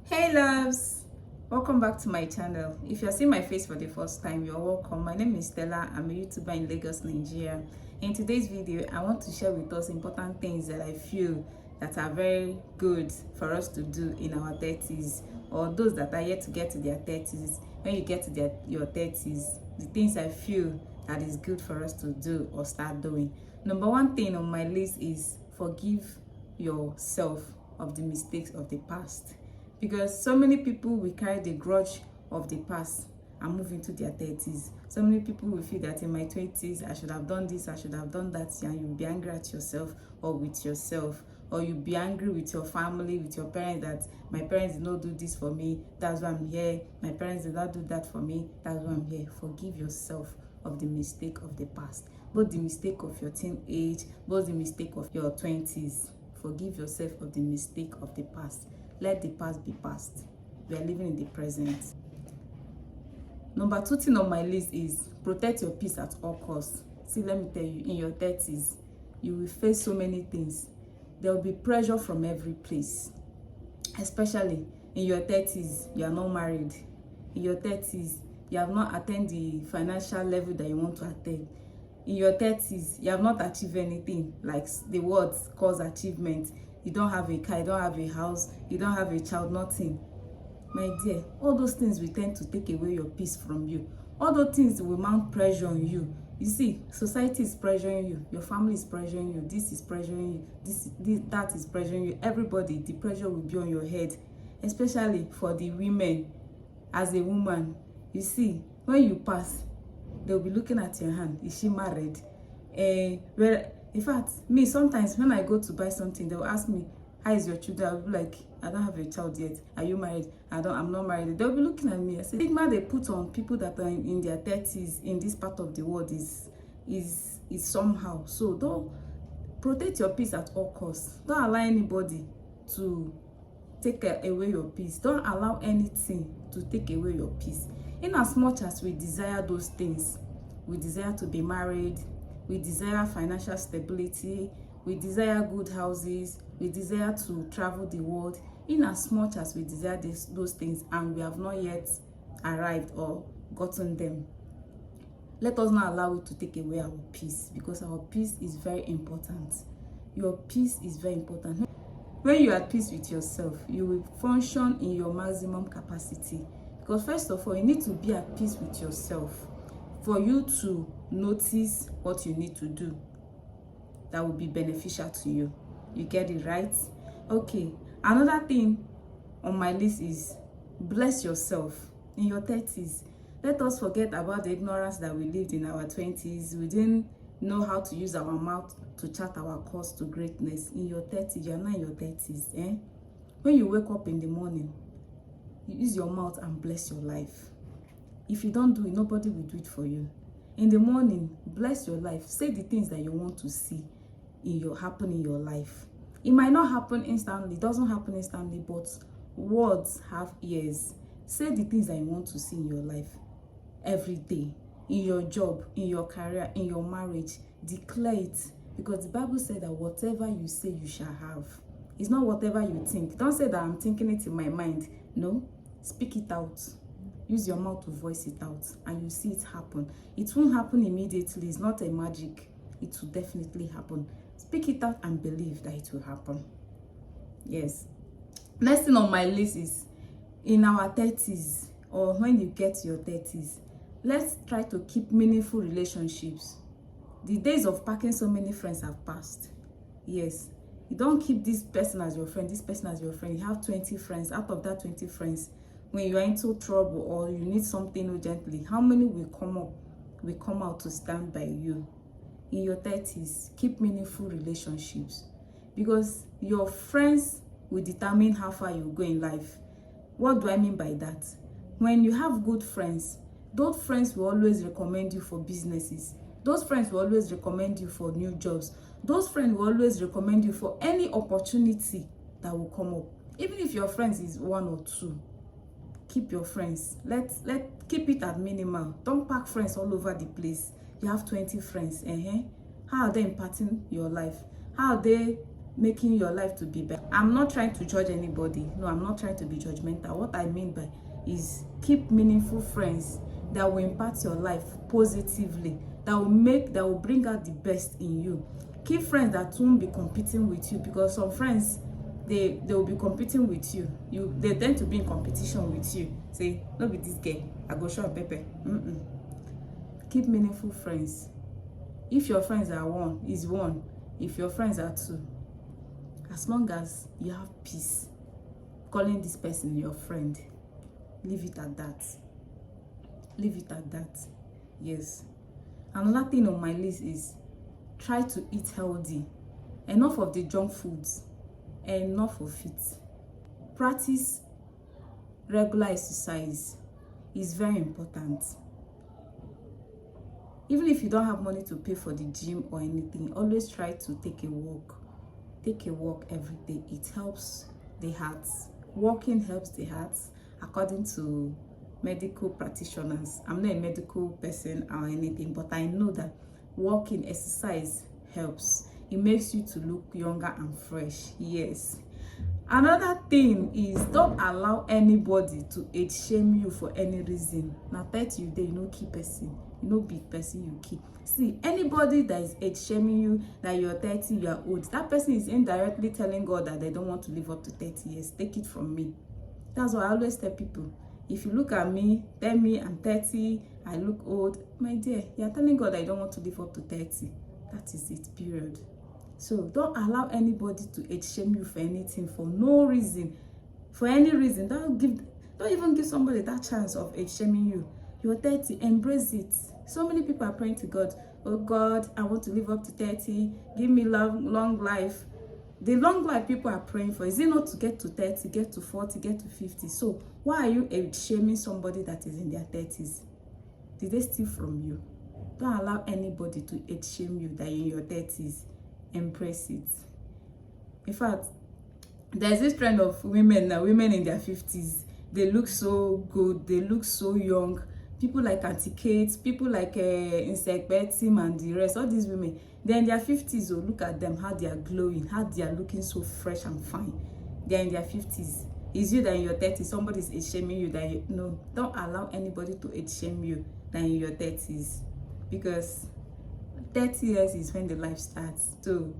Hey loves, welcome back to my channel. If you're seeing my face for the first time, you're welcome. My name is Stella. I'm a YouTuber in Lagos, Nigeria. In today's video, I want to share with us important things that I feel that are very good for us to do in our 30s, or those that are yet to get to their 30s. When you get to your 30s, the things I feel that is good for us to do or start doing. Number one thing on my list is forgive yourself of the mistakes of the past. Because so many people will carry the grudge of the past and move into their 30s. So many people will feel that in my 20s, I should have done this, I should have done that, and you'll be angry at yourself or with yourself. Or you'll be angry with your family, with your parents, that my parents did not do this for me, that's why I'm here. My parents did not do that for me, that's why I'm here. Forgive yourself of the mistake of the past. Both the mistake of your teenage, both the mistake of your 20s. Forgive yourself of the mistake of the past. Let the past be past. We are living in the present. Number two thing on my list is protect your peace at all costs. See, let me tell you, in your 30s, you will face so many things. There will be pressure from every place. Especially in your 30s, you are not married. In your 30s, you have not attained the financial level that you want to attain. In your 30s, you have not achieved anything, like the words cause achievement. You don't have a car, you don't have a house, you don't have a child, nothing. My dear, all those things will tend to take away your peace from you. All those things will mount pressure on you. You see, society is pressuring you, your family is pressuring you, this is pressuring you, that is pressuring you. Everybody, the pressure will be on your head, especially for the women. As a woman, you see, when you pass, they'll be looking at your hand. Is she married? In fact, me, sometimes when I go to buy something, they'll ask me, how is your children? I'll be like, I don't have a child yet. Are you married? I'm not married. They'll be looking at me. I say, the stigma they put on people that are in their 30s in this part of the world is somehow. So don't protect your peace at all costs. Don't allow anybody to take away your peace. Don't allow anything to take away your peace. In as much as we desire those things, we desire to be married, we desire financial stability, we desire good houses, we desire to travel the world. In as much as we desire those things and we have not yet arrived or gotten them, let us not allow it to take away our peace, because our peace is very important. Your peace is very important. When you are at peace with yourself, you will function in your maximum capacity. Because first of all, you need to be at peace with yourself for you to notice what you need to do that will be beneficial to you. You get it, right? Okay, another thing on my list is bless yourself in your 30s. Let us forget about the ignorance that we lived in our 20s. We didn't know how to use our mouth to chart our course to greatness. In your 30s, you're not in your 30s. When you wake up in the morning, you use your mouth and bless your life. If you don't do it, nobody will do it for you. In the morning, bless your life. Say the things that you want to see happen in your life. It might not happen instantly, it doesn't happen instantly, but words have ears. Say the things that you want to see in your life every day, in your job, in your career, in your marriage. Declare it, because the Bible said that whatever you say, you shall have. It's not whatever you think. Don't say that I'm thinking it in my mind. No, speak it out. Use your mouth to voice it out, and you see it happen. It won't happen immediately. It's not a magic. It will definitely happen. Speak it out and believe that it will happen. Yes. Next thing on my list is, in our 30s, or when you get to your 30s, let's try to keep meaningful relationships. The days of packing so many friends have passed. Yes. You don't keep this person as your friend, this person as your friend. You have 20 friends. Out of that 20 friends, when you are into trouble or you need something urgently, how many will come out to stand by you? In your 30s, keep meaningful relationships, because your friends will determine how far you go in life. What do I mean by that? When you have good friends, those friends will always recommend you for businesses. Those friends will always recommend you for new jobs. Those friends will always recommend you for any opportunity that will come up. Even if your friends is one or two, keep your friends. Keep it at minimal. Don't pack friends all over the place. You have 20 friends. How are they impacting your life? How are they making your life to be better. I'm not trying to judge anybody. No, I'm not trying to be judgmental. What I mean by is keep meaningful friends that will impact your life positively, that will bring out the best in you. Keep friends that won't be competing with you, because some friends, they will be competing with you. They tend to be in competition with you. Say, no be this girl, I go show Pepe. Keep meaningful friends. If your friends are one, is one. If your friends are two, as long as you have peace calling this person your friend, leave it at that. Leave it at that. Yes. Another thing on my list is try to eat healthy. Enough of the junk foods, enough of it. Practice regular exercise. Is very important. Even if you don't have money to pay for the gym or anything, always try to take a walk. Take a walk every day. It helps the heart. Walking helps the heart, according to medical practitioners. I'm not a medical person or anything, but I know that walking, exercise helps. It makes you to look younger and fresh. Yes. Another thing is, don't allow anybody to age shame you for any reason. Now 30 you dey, you no keep person, you no big person you keep. See, anybody that is age shaming you that you're 30, you are old, that person is indirectly telling God that they don't want to live up to 30 years. Take it from me. That's why I always tell people, if you look at me, tell me I'm 30, I look old, my dear, you're telling God I don't want to live up to 30. That is it, period. So don't allow anybody to age shame you for anything, for no reason, for any reason. Don't even give somebody that chance of age shaming you. You're 30, embrace it. So many people are praying to God, oh God, I want to live up to 30, give me long life. The long life people are praying for, is it not to get to 30, get to 40, get to 50? So why are you age shaming somebody that is in their 30s? Did they steal from you? Don't allow anybody to age shame you that you're in your 30s. Embrace it. In fact, there's this trend of women now, women in their 50s. They look so good, they look so young. People like Auntie Kate, people like Insect Betty and the rest, all these women, they're in their 50s. Oh, look at them, how they are glowing, how they are looking so fresh and fine. They're in their 50s. It's you that in your 30s, somebody's age shaming you that no, don't allow anybody to age shame you that in your 30s. Because 30 years is when the life starts. So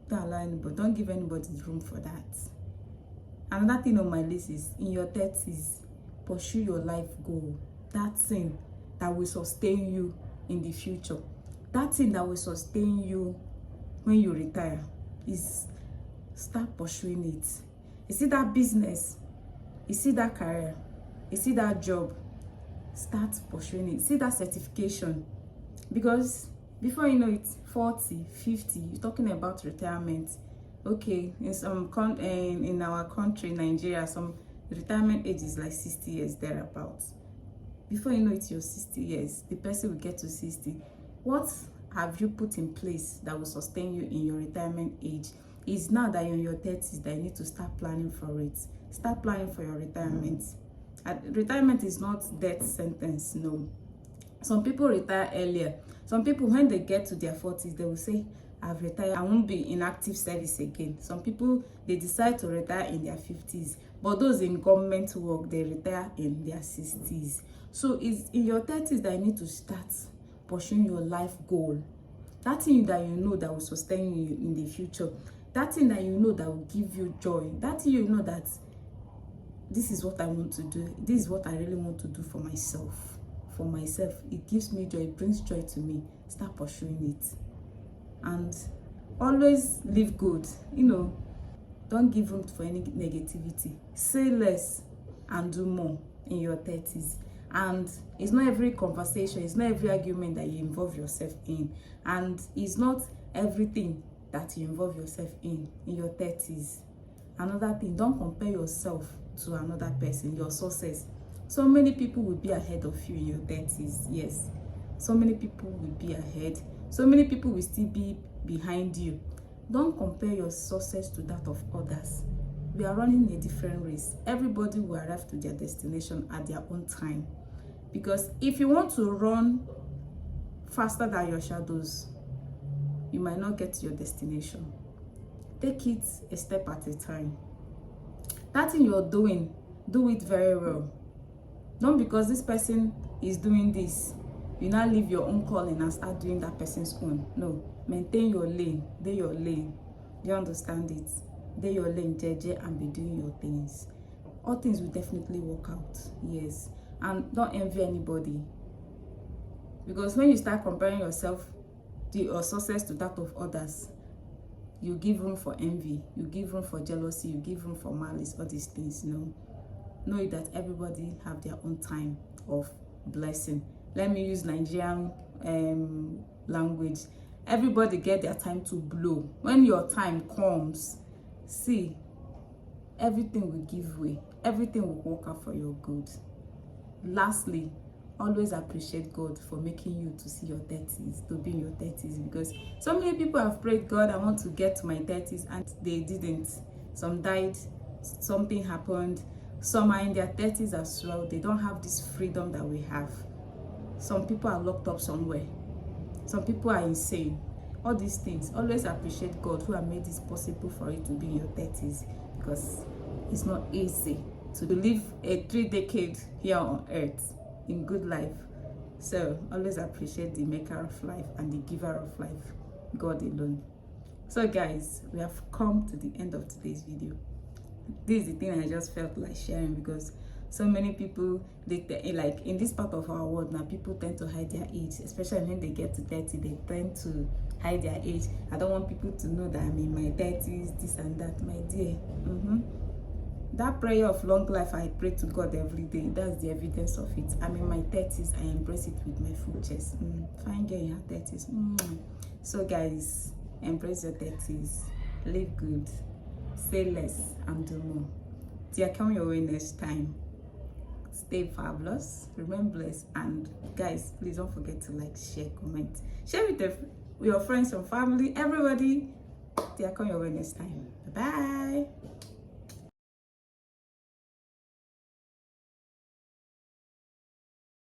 don't allow anybody, don't give anybody room for that. Another thing on my list is, in your 30s, pursue your life goal. That thing that will sustain you in the future. That thing that will sustain you when you retire. Is start pursuing it. You see that business, you see that career, you see that job, start pursuing it. See that certification. Because before you know it, 40, 50, you're talking about retirement. Okay, in our country, Nigeria, some retirement age is like 60 years thereabouts. Before you know it, you're 60 years. The person will get to 60. What have you put in place that will sustain you in your retirement age? It's now that you're in your 30s that you need to start planning for it. Start planning for your retirement. Retirement is not death sentence, no. Some people retire earlier. Some people, when they get to their 40s, they will say, I've retired, I won't be in active service again. Some people, they decide to retire in their 50s. But those in government work, they retire in their 60s. So it's in your 30s that you need to start pursuing your life goal. That thing that you know that will sustain you in the future. That thing that you know that will give you joy. That thing you know that this is what I want to do. This is what I really want to do for myself. For myself, it gives me joy, it brings joy to me. Start pursuing it. And always live good. Don't give room for any negativity. Say less and do more in your 30s. And it's not every conversation, it's not every argument that you involve yourself in. And it's not everything that you involve yourself in your 30s. Another thing, don't compare yourself to another person, your success. So many people will be ahead of you in your 30s. Yes. So many people will be ahead. So many people will still be behind you. Don't compare your success to that of others. We are running a different race. Everybody will arrive to their destination at their own time. Because if you want to run faster than your shadows, you might not get to your destination. Take it a step at a time. That thing you're doing, do it very well. Not because this person is doing this, you now leave your own calling and start doing that person's own. No, maintain your lane, dey your lane. Do you understand it? Dey your lane, jeje, and be doing your things. All things will definitely work out, yes. And don't envy anybody, because when you start comparing yourself, your success to that of others, you give room for envy, you give room for jealousy, you give room for malice, all these things. Know that everybody have their own time of blessing. Let me use Nigerian language. Everybody get their time to blow. When your time comes, see, everything will give way, everything will work out for your good. Lastly, always appreciate God for making you to see your 30s, to be in your 30s, because so many people have prayed, God, I want to get to my 30s, and they didn't. Some died, something happened. Some are in their 30s as well. They don't have this freedom that we have. Some people are locked up somewhere. Some people are insane. All these things, always appreciate God who has made this possible for you to be in your 30s, because it's not easy to live a 3 decades here on earth in good life. So always appreciate the maker of life and the giver of life, God alone. So guys, we have come to the end of today's video. This is the thing I just felt like sharing, because so many people, they like in this part of our world now, people tend to hide their age, especially when they get to 30. They tend to hide their age. I don't want people to know that I'm in my 30s, this and that. My dear, that prayer of long life I pray to God every day, that's the evidence of it. I'm in my 30s, I embrace it with my full chest. Fine girl in her 30s. So guys, embrace your 30s, live good, say less and do more. Till I come your way next time, stay fabulous, remain blessed, and guys, please don't forget to like, share, comment, share with your friends and family, everybody. Till I come your way next time. Bye bye.